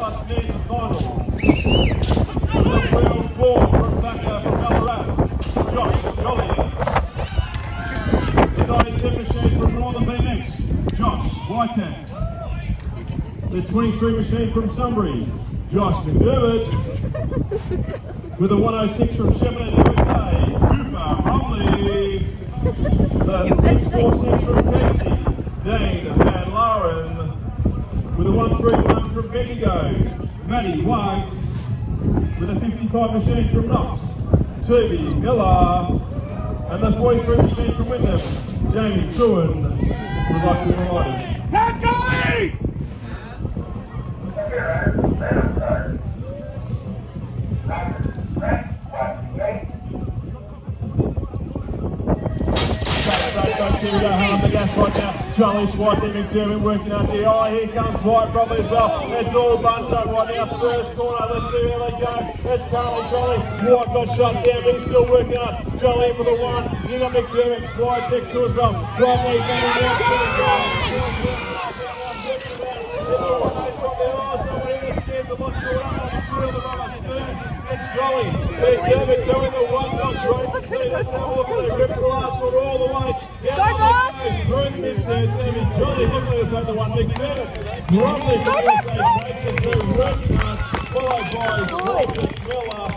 superclass men final. Round 4 from Zaka from Ballarat, Josh Jolly. The 97 machine from Warrnambool BMX, Josh Whitehead. The 23 machine from Sunbury, Josh McDermott. With a 106 from Shepparton, USA, Cooper Bromley. The 646 from Casey, Dane Van Laren. With a 131 from Bendigo, Matty White. With a 55 machine from Knox, Toby Miller. And the 43 machine from Wyndham, Jamie Truan. Would like to provide us. Johnny! Here we go, hard on the gas right now. Charlie Swite, McDermott working out the eye. Here comes White probably as well. It's all bunched up right now. First corner, let's see where they go. It's currently Charlie. White got shut down, but he's still working on. Charlie in for the one. You got McDermott, Swite next to as well. Bromley going out. It's Jolly. McDermott doing the one. Not great to see. Let's have a look at it. Rip the last one all the way. Through the mid there, it's going to be Jolly. Looks like he'll take the one. McDermott. Bromley makes it two. Working hard. Followed by Miller.